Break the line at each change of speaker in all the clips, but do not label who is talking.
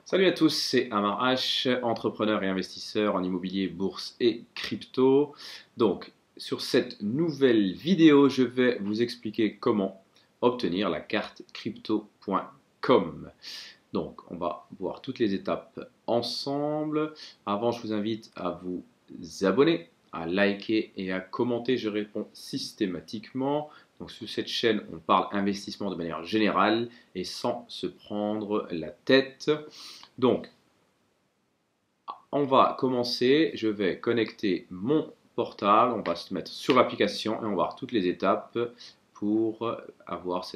Salut à tous, c'est Amar H, entrepreneur et investisseur en immobilier, bourse et crypto. Donc, sur cette nouvelle vidéo, je vais vous expliquer comment obtenir la carte crypto.com. Donc, on va voir toutes les étapes ensemble. Avant, je vous invite à vous abonner, à liker et à commenter. Je réponds systématiquement. Donc, sur cette chaîne, on parle investissement de manière générale et sans se prendre la tête. Donc, on va commencer. Je vais connecter mon portable. On va se mettre sur l'application et on va voir toutes les étapes pour avoir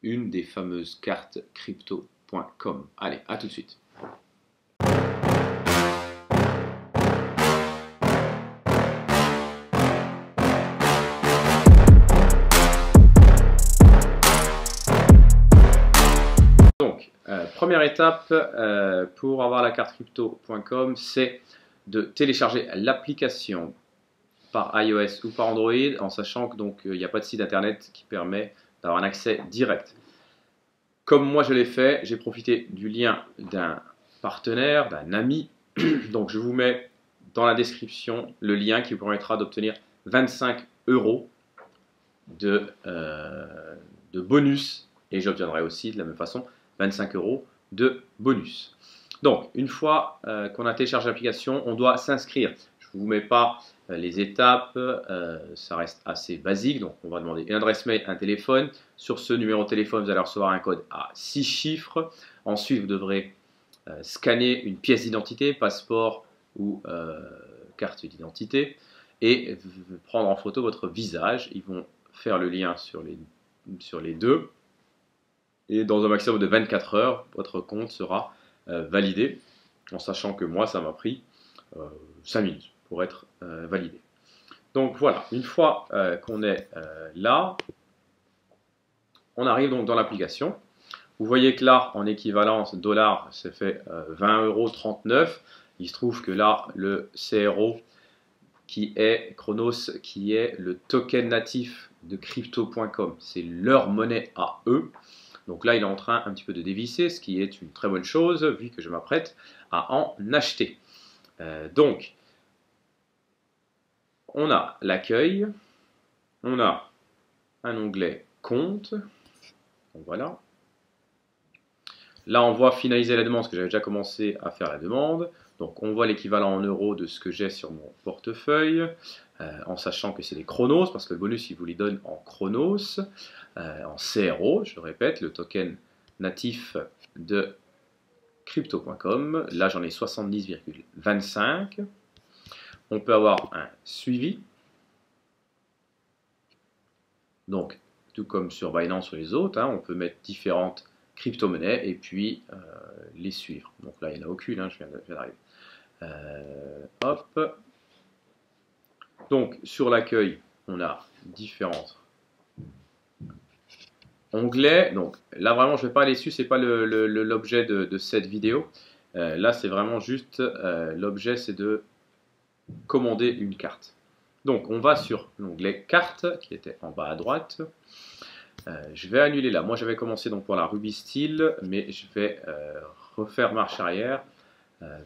une des fameuses cartes crypto.com. Allez, à tout de suite. Donc, première étape pour avoir la carte crypto.com, c'est de télécharger l'application par iOS ou par Android, en sachant que il n'y a pas de site internet qui permet d'avoir un accès direct. Comme moi je l'ai fait, j'ai profité du lien d'un partenaire, d'un ami. Donc je vous mets dans la description le lien qui vous permettra d'obtenir 25 € de bonus. Et j'obtiendrai aussi de la même façon 25 € de bonus. Donc une fois qu'on a téléchargé l'application, on doit s'inscrire. Je ne vous mets pas les étapes, ça reste assez basique. Donc on va demander une adresse mail, un téléphone. Sur ce numéro de téléphone, vous allez recevoir un code à 6 chiffres. Ensuite, vous devrez scanner une pièce d'identité, passeport ou carte d'identité, et prendre en photo votre visage. Ils vont faire le lien sur les deux. Et dans un maximum de 24 heures, votre compte sera validé, en sachant que moi, ça m'a pris 5 minutes pour être validé. Donc voilà, une fois qu'on est là, on arrive donc dans l'application. Vous voyez que là, en équivalence dollar, c'est fait 20,39 €. Il se trouve que là, le CRO qui est Chronos, qui est le token natif de crypto.com, c'est leur monnaie à eux. Donc là, il est en train un petit peu de dévisser, ce qui est une très bonne chose, vu que je m'apprête à en acheter. Donc, on a l'accueil, on a un onglet compte, donc voilà. Là, on voit finaliser la demande, parce que j'avais déjà commencé à faire la demande. Donc, on voit l'équivalent en euros de ce que j'ai sur mon portefeuille, en sachant que c'est des chronos, parce que le bonus, il vous les donne en chronos, en CRO, je le répète, le token natif de crypto.com. Là, j'en ai 70,25. On peut avoir un suivi. Donc, tout comme sur Binance ou les autres, on peut mettre différentes crypto-monnaies et puis les suivre. Donc là, il n'y en a aucune, je viens d'arriver. Hop. Donc, sur l'accueil, on a différentes onglets. Donc là, vraiment, je ne vais pas aller dessus, ce n'est pas l'objet de cette vidéo. Là, c'est vraiment juste, l'objet, c'est de commander une carte. Donc, on va sur l'onglet carte, qui était en bas à droite. Je vais annuler là. Moi, j'avais commencé donc pour la Ruby Steel, mais je vais refaire marche arrière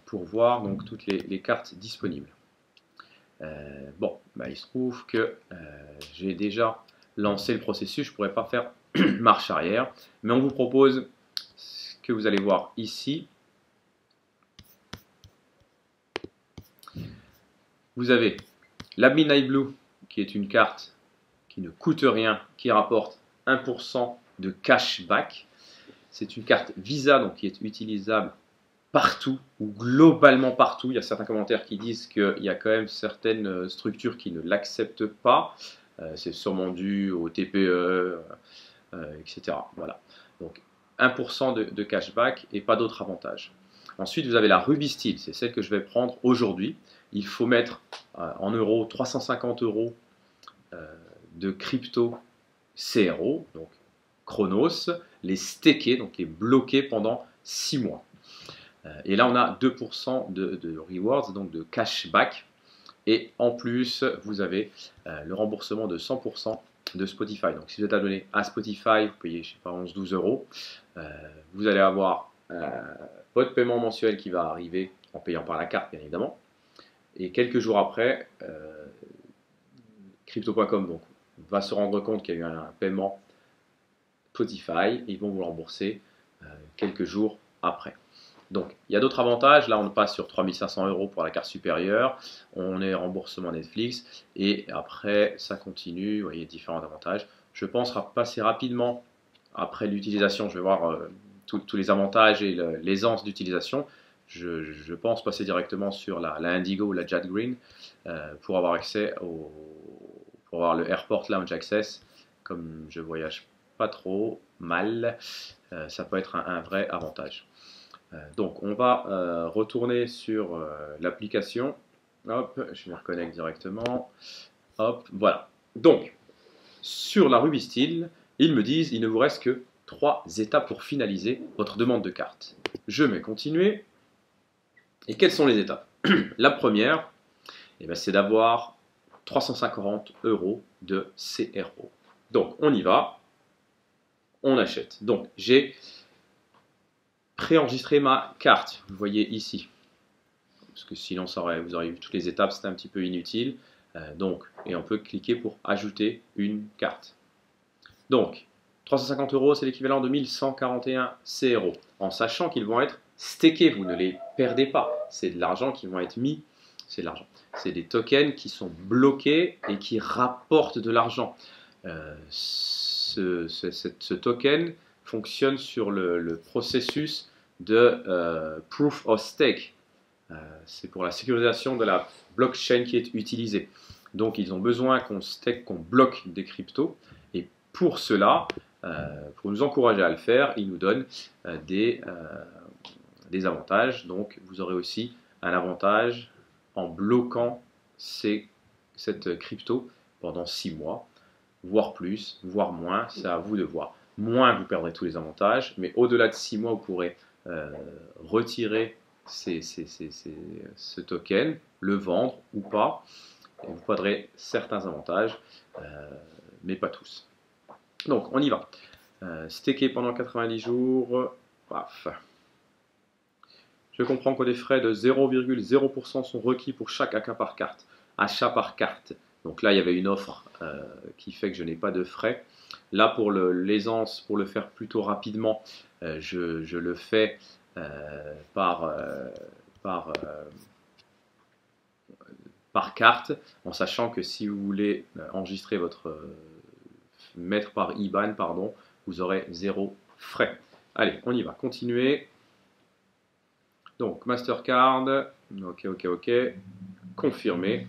pour voir donc toutes les cartes disponibles. Bon, il se trouve que j'ai déjà lancé le processus. Je ne pourrais pas faire marche arrière, mais on vous propose ce que vous allez voir ici. Vous avez la Midnight Blue, qui est une carte qui ne coûte rien, qui rapporte 1% de cashback. C'est une carte Visa, donc qui est utilisable partout, ou globalement partout. Il y a certains commentaires qui disent qu'il y a quand même certaines structures qui ne l'acceptent pas. C'est sûrement dû au TPE, etc. Voilà. Donc 1% de cashback et pas d'autres avantages. Ensuite, vous avez la Ruby Steel, c'est celle que je vais prendre aujourd'hui. Il faut mettre en euros 350 € de crypto CRO, donc Chronos, les staker, donc les bloquer pendant 6 mois. Et là, on a 2% de rewards, donc de cashback. Et en plus, vous avez le remboursement de 100% de Spotify. Donc, si vous êtes abonné à Spotify, vous payez, je sais pas, 11-12 €. Vous allez avoir votre paiement mensuel qui va arriver en payant par la carte, bien évidemment. Et quelques jours après, Crypto.com donc, va se rendre compte qu'il y a eu un paiement Spotify. Ils vont vous rembourser quelques jours après. Donc, il y a d'autres avantages. Là, on passe sur 3 500 € pour la carte supérieure. On est remboursement Netflix. Et après, ça continue. Vous voyez, différents avantages. Je pense passer rapidement après l'utilisation. Je vais voir tous les avantages et l'aisance d'utilisation. Je pense passer directement sur la Indigo ou la Jet Green pour avoir accès pour avoir le Airport Lounge Access. Comme je voyage pas trop mal, ça peut être un vrai avantage. Donc on va retourner sur l'application. Hop, je me reconnecte directement. Hop, voilà. Donc, sur la Ruby Steel, ils me disent il ne vous reste que 3 étapes pour finaliser votre demande de carte. Je mets continuer. Et quelles sont les étapes? La première, c'est d'avoir 350 € de CRO. Donc on y va, on achète. Donc j'ai préenregistré ma carte, vous voyez ici. Parce que sinon vous auriez vu toutes les étapes, c'était un petit peu inutile. Et on peut cliquer pour ajouter une carte. Donc 350 €, c'est l'équivalent de 1141 CRO. En sachant qu'ils vont être stakés, vous ne les perdez pas. C'est de l'argent qui vont être mis. C'est de l'argent. C'est des tokens qui sont bloqués et qui rapportent de l'argent. Ce token fonctionne sur le processus de Proof of Stake. C'est pour la sécurisation de la blockchain qui est utilisée. Donc ils ont besoin qu'on stake, qu'on bloque des cryptos. Et pour cela, pour nous encourager à le faire, ils nous donnent des avantages. Donc vous aurez aussi un avantage en bloquant cette crypto pendant 6 mois, voire plus, voire moins, c'est à vous de voir. Moins vous perdrez tous les avantages, mais au-delà de 6 mois, vous pourrez retirer ce token, le vendre ou pas, et vous perdrez certains avantages, mais pas tous. Donc on y va. Staker pendant 90 jours, paf. Je comprends que des frais de 0,0% sont requis pour chaque achat par carte. Donc là, il y avait une offre qui fait que je n'ai pas de frais. Là, pour l'aisance, pour le faire plutôt rapidement, je le fais par carte, en sachant que si vous voulez enregistrer mettre par IBAN, pardon, vous aurez 0 frais. Allez, on y va, continuer. Donc, Mastercard, ok, confirmer.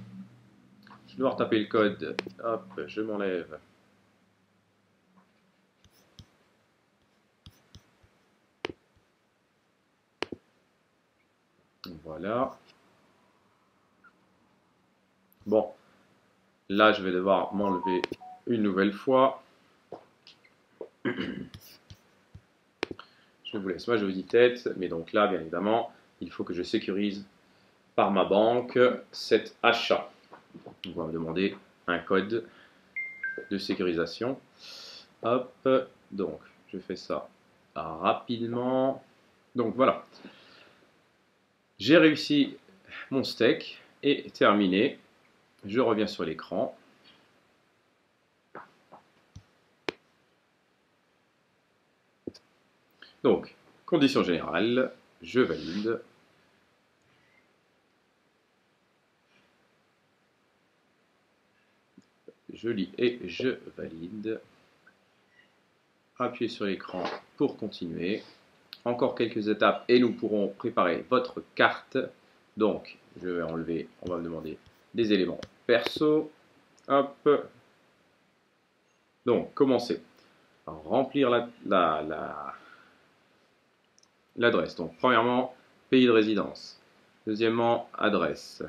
Je dois retaper le code, hop, je m'enlève. Voilà. Bon, là, je vais devoir m'enlever une nouvelle fois. Je vous laisse, moi je vous dis tête, mais donc là, bien évidemment, il faut que je sécurise par ma banque cet achat. On va me demander un code de sécurisation. Hop, donc je fais ça rapidement. Donc voilà, j'ai réussi mon stake et terminé. Je reviens sur l'écran. Donc, condition générale, je valide. Je lis et je valide. Appuyez sur l'écran pour continuer. Encore quelques étapes et nous pourrons préparer votre carte. Donc, je vais enlever, on va me demander des éléments perso. Hop. Donc, commencez. Remplir l'adresse. Donc, premièrement, pays de résidence. Deuxièmement, adresse.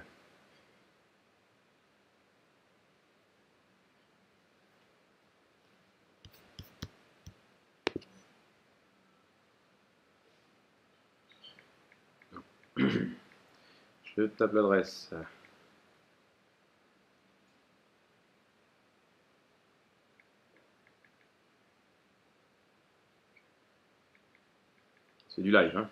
Je tape l'adresse. C'est du live, hein.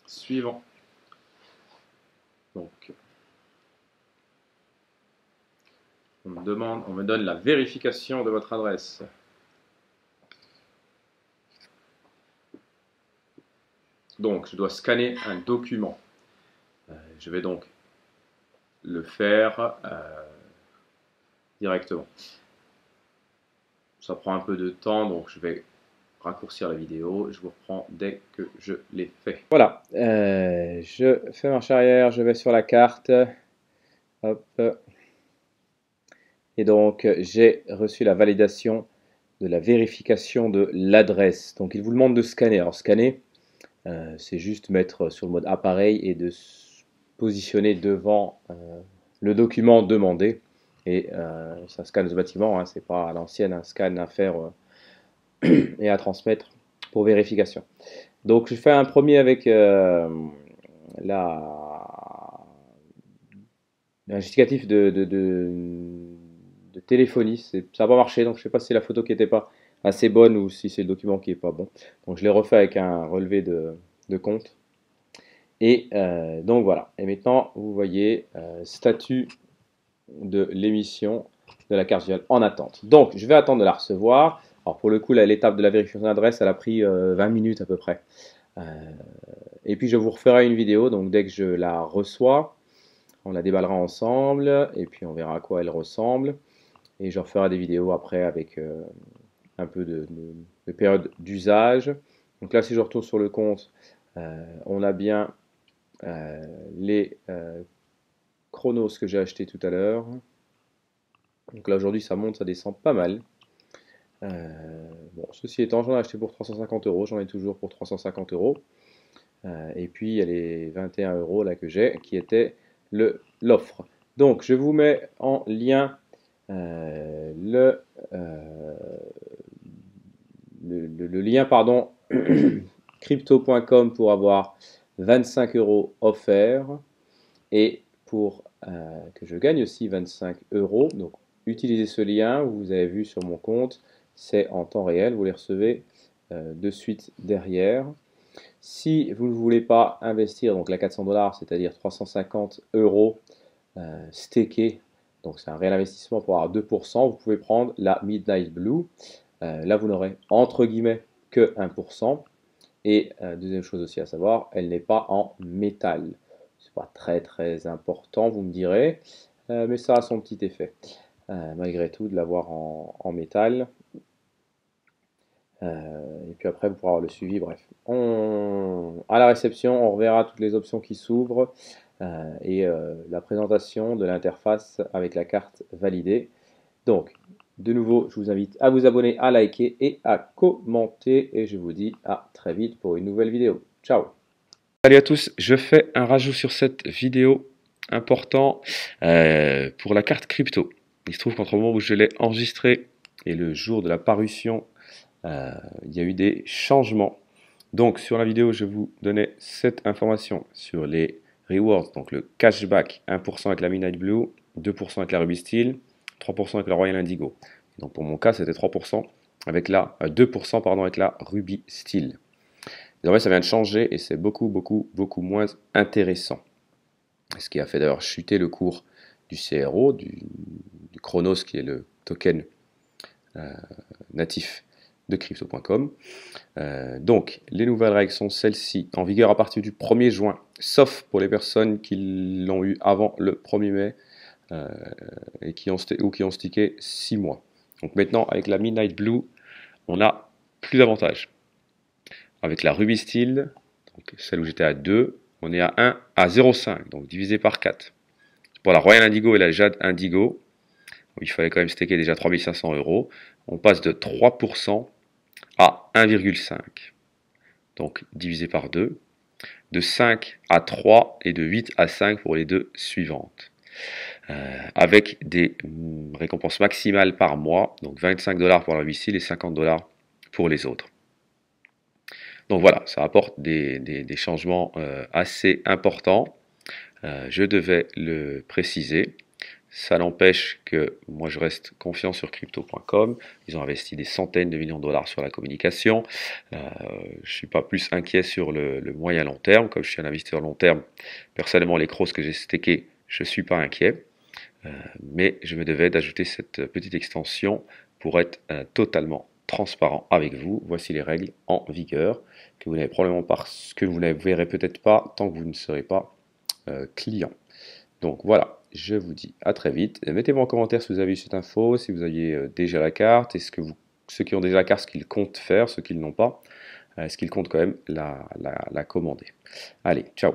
Suivant. Donc, on me donne la vérification de votre adresse. Donc, je dois scanner un document. Je vais donc le faire directement. Ça prend un peu de temps, donc je vais raccourcir la vidéo. Je vous reprends dès que je l'ai fait. Voilà, je fais marche arrière, je vais sur la carte. Hop. Et donc, j'ai reçu la validation de la vérification de l'adresse. Donc, il vous demande de scanner. Alors, scanner, c'est juste mettre sur le mode appareil et de se positionner devant le document demandé. Et ça scanne automatiquement, hein, c'est pas à l'ancienne un scan à faire et à transmettre pour vérification. Donc je fais un premier avec un justificatif de téléphonie. Ça n'a pas marché, donc je ne sais pas si c'est la photo qui n'était pas assez bonne ou si c'est le document qui n'est pas bon. Donc je l'ai refait avec un relevé de compte. Et donc voilà. Et maintenant, vous voyez statut de l'émission de la carte visuelle en attente. Donc je vais attendre de la recevoir. Alors pour le coup, l'étape de la vérification d'adresse, elle a pris 20 minutes à peu près. Et puis je vous referai une vidéo, donc dès que je la reçois, on la déballera ensemble, et puis on verra à quoi elle ressemble. Et je referai des vidéos après avec un peu de période d'usage. Donc là, si je retourne sur le compte, on a bien les chronos que j'ai acheté tout à l'heure. Donc là, aujourd'hui, ça monte, ça descend pas mal. Bon, ceci étant, j'en ai acheté pour 350 €, j'en ai toujours pour 350 €. Et puis il y a les 21 € là que j'ai, qui était l'offre. Donc je vous mets en lien le lien pardon, crypto.com pour avoir 25 € offerts et pour que je gagne aussi 25 €. Donc utilisez ce lien, vous avez vu sur mon compte, c'est en temps réel, vous les recevez de suite derrière. Si vous ne voulez pas investir, donc la 400 $, c'est-à-dire 350 € stakés, donc c'est un réel investissement pour avoir 2%, vous pouvez prendre la Midnight Blue. Là, vous n'aurez entre guillemets que 1%. Et deuxième chose aussi à savoir, elle n'est pas en métal. C'est pas très très important, vous me direz, mais ça a son petit effet. Malgré tout, de l'avoir en métal. Et puis après, vous pourrez avoir le suivi. Bref, à la réception, on reverra toutes les options qui s'ouvrent et la présentation de l'interface avec la carte validée. Donc, de nouveau, je vous invite à vous abonner, à liker et à commenter. Et je vous dis à très vite pour une nouvelle vidéo. Ciao! Salut à tous, je fais un rajout sur cette vidéo important pour la carte crypto. Il se trouve qu'entre le moment où je l'ai enregistrée et le jour de la parution, il y a eu des changements. Donc sur la vidéo, je vous donnais cette information sur les rewards, donc le cashback, 1% avec la Midnight Blue, 2% avec la Ruby Steel, 3% avec la Royal Indigo. Donc pour mon cas, c'était 3% avec la 2% pardon, avec la Ruby Steel. Désormais, ça vient de changer et c'est beaucoup moins intéressant. Ce qui a fait d'ailleurs chuter le cours du CRO, du Chronos, qui est le token natif de crypto.com. Donc, les nouvelles règles sont celles-ci, en vigueur à partir du 1er juin, sauf pour les personnes qui l'ont eu avant le 1er mai et qui ont stické 6 mois. Donc maintenant, avec la Midnight Blue, on a plus d'avantages. Avec la Ruby Steel, donc celle où j'étais à 2, on est à 0,5, donc divisé par 4. Pour la Royal Indigo et la Jade Indigo, il fallait quand même staker déjà 3500 €, on passe de 3% à 1,5, donc divisé par 2, de 5 à 3 et de 8 à 5 pour les deux suivantes. avec des récompenses maximales par mois, donc 25 $ pour la missile et 50 $ pour les autres. Donc voilà, ça apporte des changements assez importants. Je devais le préciser. Ça n'empêche que moi je reste confiant sur crypto.com. Ils ont investi des centaines de millions de dollars sur la communication. Je ne suis pas plus inquiet sur le moyen long terme. Comme je suis un investisseur long terme, personnellement les crosses que j'ai stakées, je ne suis pas inquiet. Mais je me devais d'ajouter cette petite extension pour être totalement transparent avec vous. Voici les règles en vigueur que vous n'avez probablement pas, que vous ne verrez peut-être pas tant que vous ne serez pas client. Donc voilà, je vous dis à très vite. Mettez-moi en commentaire si vous avez eu cette info, si vous aviez déjà la carte, est-ce que ceux qui ont déjà la carte, ce qu'ils comptent faire, ceux qui ne l'ont pas, est-ce qu'ils comptent quand même la commander. Allez, ciao.